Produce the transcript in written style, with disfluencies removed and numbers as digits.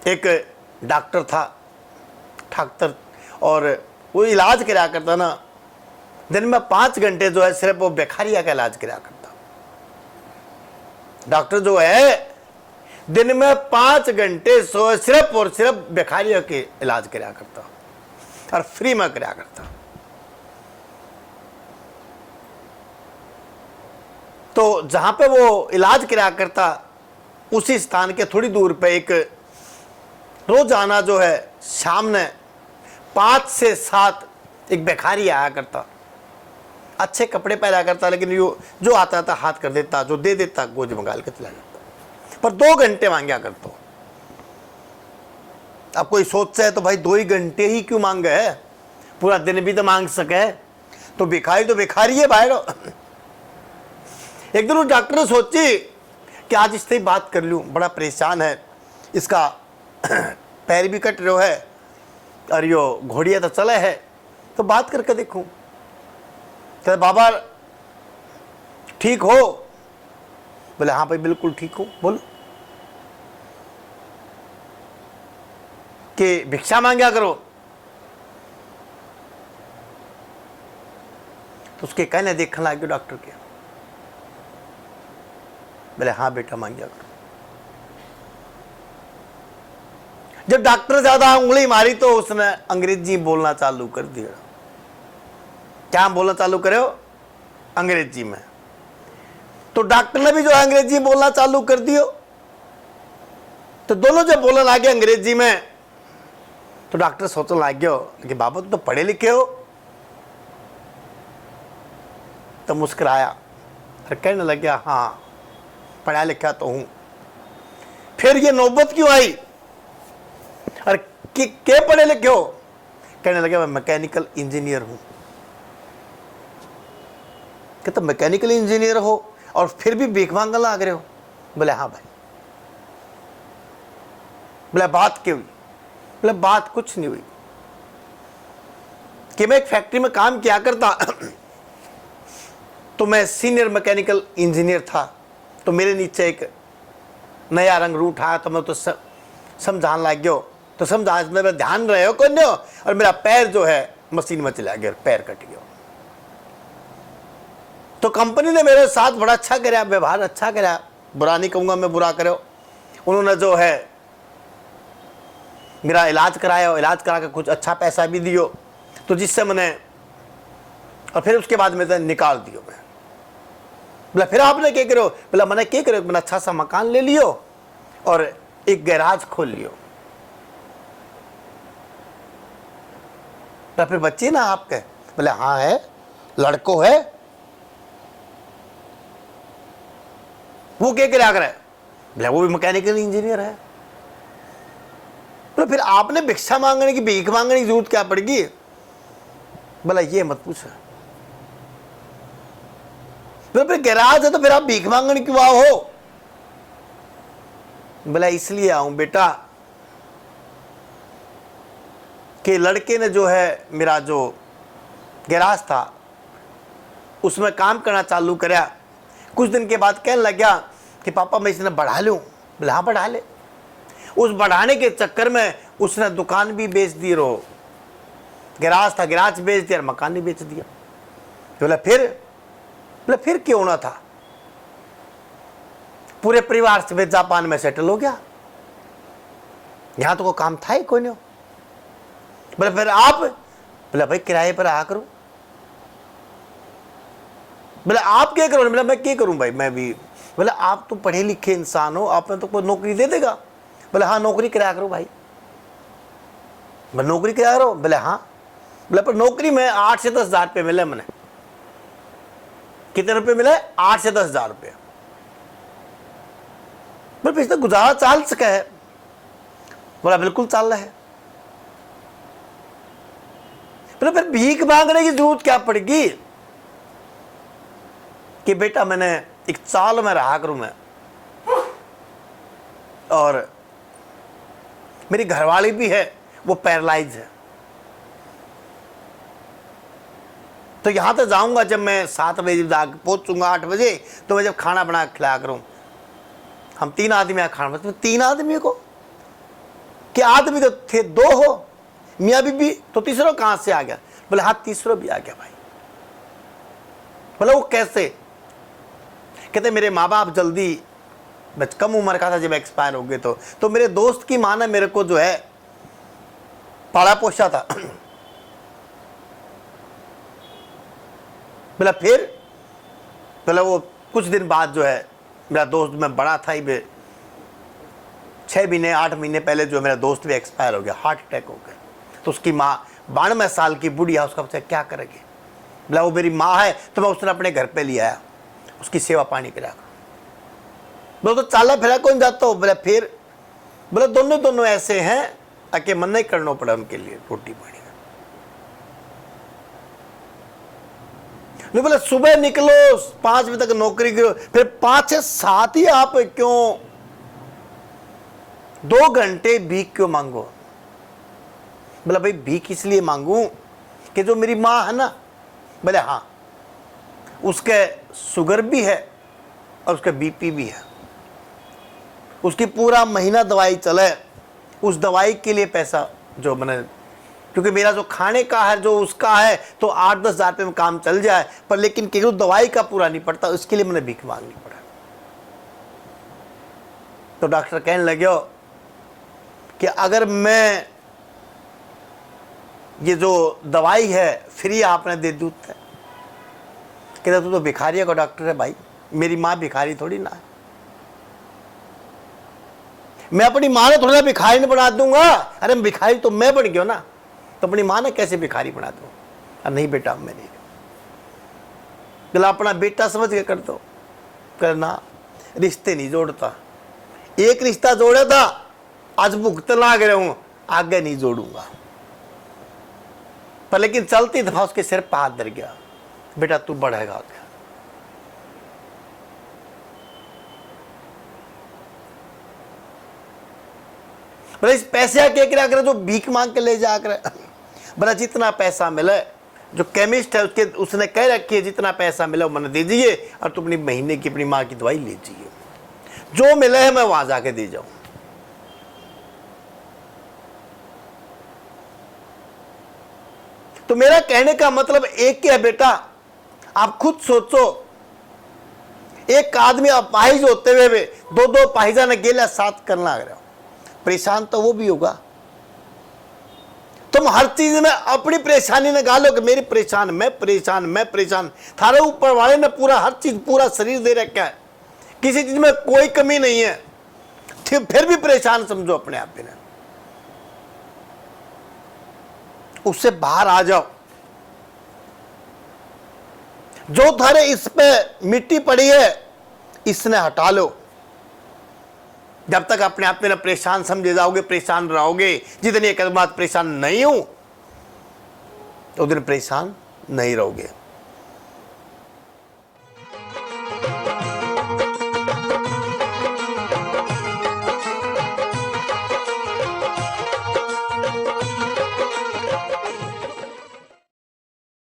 एक डॉक्टर था, डॉक्टर, और वो इलाज कराया करता ना, दिन में 5 घंटे जो है सिर्फ वो बेखारिया का इलाज कराया करता। डॉक्टर जो है दिन में 5 घंटे सिर्फ और सिर्फ बेखारिया के इलाज कराया करता और फ्री में कराया करता। तो जहां पे वो इलाज कराया करता उसी स्थान के थोड़ी दूर पे एक रोजाना जो है सामने 5 से 7 एक भिखारी आया करता। अच्छे कपड़े पहना करता, लेकिन जो आता था हाथ कर देता, जो दे देता गोज मंगाल के चला जाता, पर 2 घंटे मांगा करता। अब कोई सोचता है तो भाई 2 ही घंटे ही क्यों मांगे है, पूरा दिन भी तो मांग सके। तो भिखारी है भाई। एक दिन उस डॉक्टर ने सोची कि आज इससे ही बात कर लूं, बड़ा परेशान है, इसका पैर भी कट रहा है और यो घोड़िया तो चला है, तो बात करके देखूं। कहते बाबा ठीक हो? बोले हाँ भाई बिल्कुल ठीक हो। बोलो कि भिक्षा मांगा करो। तो उसके कहने देखने लगे डॉक्टर के। बोले हाँ बेटा मांगा करो। जब डॉक्टर ज्यादा उंगली मारी तो उसने अंग्रेजी बोलना चालू कर दिया। क्या बोलना चालू करे हो? अंग्रेजी में। तो डॉक्टर ने भी जो अंग्रेजी बोलना चालू कर दियो। तो दोनों जब बोलने लगे अंग्रेजी में, तो डॉक्टर सोचने लग गया कि बाबा तुम तो पढ़े लिखे हो। तो मुस्कुराया और कहने लग गया हाँ पढ़ा लिखा तो हूं। फिर ये नौबत क्यों आई और क्या पढ़े लिखे हो? कहने लगे मैं मैकेनिकल इंजीनियर हूं। कहते मैकेनिकल इंजीनियर हो और फिर भी भीख मांगने लग रहे हो? बोले हाँ भाई। बोले बात क्यों हुई? बोले बात कुछ नहीं हुई कि मैं एक फैक्ट्री में काम किया करता तो मैं सीनियर मैकेनिकल इंजीनियर था, तो मेरे नीचे एक नया रंग रूट आया तो मैं तो समझाने लग गया। तो समझा मेरा ध्यान रहे हो कौन हो, और मेरा पैर जो है मशीन में चला गया, पैर कट गया। तो कंपनी ने मेरे साथ बड़ा अच्छा कराया, व्यवहार अच्छा कराया, बुरा नहीं कहूंगा मैं, बुरा करो। उन्होंने जो है मेरा इलाज कराया, इलाज करा के कुछ अच्छा पैसा भी दियो, तो जिससे मैंने, और फिर उसके बाद मैं निकाल दियो। मैं बोला फिर आपने क्या करो? बोला मैंने क्या करो, मैंने अच्छा सा मकान ले लियो और एक गैराज खोल लियो। तो फिर बच्चे ना आपके? बोले हाँ है, लड़को है। वो क्या क्या करे? बोले वो भी मैकेनिकल इंजीनियर है। तो फिर आपने भिक्षा मांगने की, भीख मांगने की जरूरत क्या पड़ेगी? बोला ये मत पूछो। तो फिर गैराज है तो फिर आप भीख मांगने क्यों आओ हो? बोला इसलिए आऊं बेटा कि लड़के ने जो है मेरा जो गैराज था उसमें काम करना चालू कराया। कुछ दिन के बाद कहने लग गया कि पापा मैं इसने बढ़ा लूं। बोला हाँ बढ़ा ले। उस बढ़ाने के चक्कर में उसने दुकान भी बेच दी, रो गैराज था गैराज बेच दिया, मकान भी बेच दिया। बोला फिर क्यों ना था? पूरे परिवार से जापान में सेटल हो गया, यहां तो कोई काम था ही कोई नहीं। बोले फिर आप? बोला भाई किराए पर आ करूं। बोला आप क्या करो? बोला मैं क्या करूं भाई, मैं भी। बोला आप तो पढ़े लिखे इंसान हो, आप में तो कोई नौकरी दे देगा। बोले हाँ नौकरी कराया करो भाई। मैं नौकरी कराया करो? बोले हाँ। बोले पर नौकरी में 8 से 10 हजार रुपये मिले मैंने। कितने रुपए मिले? 8 से 10 हजार रुपये। बोले पिछले गुजारा चाल सका है? बोला बिल्कुल चाल रहा है। बोले फिर भीख मांगने की जरूरत क्या पड़ेगी कि बेटा मैंने एक चाल में रहा करूं मैं, और मेरी घरवाली भी है वो पैरालाइज है। तो यहां तक जाऊंगा जब मैं 7 बजे पहुंचूंगा, 8 बजे, तो मैं जब खाना बना खिलाया करूं। हम 3 आदमी खाना, तो 3 आदमी को कि आदमी तो थे दो हो, मियाँ बीबी, तो तीसरा कहाँ से आ गया? बोले हाँ तीसरा भी आ गया भाई। बोले वो कैसे? कहते मेरे माँ बाप जल्दी, बस कम उम्र का था जब एक्सपायर हो गए, तो मेरे दोस्त की माँ ने मेरे को जो है पाला पोसा था। बोला फिर? बोला वो कुछ दिन बाद जो है मेरा दोस्त, मैं बड़ा था ही, 6 महीने 8 महीने पहले जो मेरा दोस्त भी एक्सपायर हो गया, हार्ट अटैक हो गया। तो उसकी माँ 92 साल की बुढ़िया, उसका बच्चा क्या करेगी? बोला वो मेरी माँ है, तो मैं उसने अपने घर पे ले आया, उसकी सेवा पानी करा। बोला तो चाला फिरा कौन जाता हो? बोला फिर? बोला दोनों ऐसे हैं ताकि मन नहीं करना पड़ा उनके लिए रोटी पानी। नहीं बोला सुबह निकलो 5 बजे तक नौकरी करो, फिर 5 से 7 ही आप क्यों 2 घंटे भीख क्यों मांगो? बोला भाई भीख इसलिए मांगू कि जो मेरी माँ है ना, बोले हाँ, उसके शुगर भी है और उसका बीपी भी है, उसकी पूरा महीना दवाई चले, उस दवाई के लिए पैसा जो मैंने, क्योंकि मेरा जो खाने का है जो उसका है तो 8-10 हज़ार रुपये में काम चल जाए, पर लेकिन क्योंकि दवाई का पूरा नहीं पड़ता, उसके लिए मैंने भीख मांगनी पड़ा। तो डॉक्टर कहने लगे कि अगर मैं ये जो दवाई है फ्री आपने दे दूँ, कहता तू तो भिखारियों का डॉक्टर है भाई, मेरी माँ भिखारी थोड़ी ना है, मैं अपनी माँ ने थोड़ा भिखारी नहीं बना दूंगा। अरे भिखारी तो मैं बन गया ना, तो अपनी माँ ने कैसे भिखारी बना दूँ? अरे नहीं बेटा मैं नहीं, बोला अपना बेटा समझ के कर दो। करना रिश्ते नहीं जोड़ता, एक रिश्ता जोड़ा था, आज भुगत लाग रहा हूं, आगे नहीं जोड़ूंगा। पर लेकिन चलती दफा उसके सिर पर हाथ धर गया, बेटा तू बढ़ेगा आगे। बोले इस पैसे क्या क्या करे जो भीख मांग के ले जा कर? बोला जितना पैसा मिले, जो केमिस्ट है उसने कह रखी है जितना पैसा मिले वो मैंने दे दीजिए, और तुम अपनी महीने की अपनी माँ की दवाई लीजिए, जो मिले है मैं वहां जाके दे जाऊं। तो मेरा कहने का मतलब एक ही है बेटा, आप खुद सोचो, एक आदमी अपाहिज होते हुए 2 पाहिजा ने गेला साथ करना लग रहा हो, परेशान तो वो भी होगा। तुम हर चीज में अपनी परेशानी ने गालो कि मेरी परेशान, मैं परेशान, मैं परेशान। थारे ऊपर वाले ने पूरा हर चीज, पूरा शरीर दे रखा है, किसी चीज में कोई कमी नहीं है, फिर भी परेशान समझो अपने आप में। उससे बाहर आ जाओ। जो थारे इस पे मिट्टी पड़ी है इसने हटा लो। जब तक अपने आप में परेशान समझे जाओगे, परेशान रहोगे, जितनी एक बात परेशान नहीं हूं तो दिन परेशान नहीं रहोगे।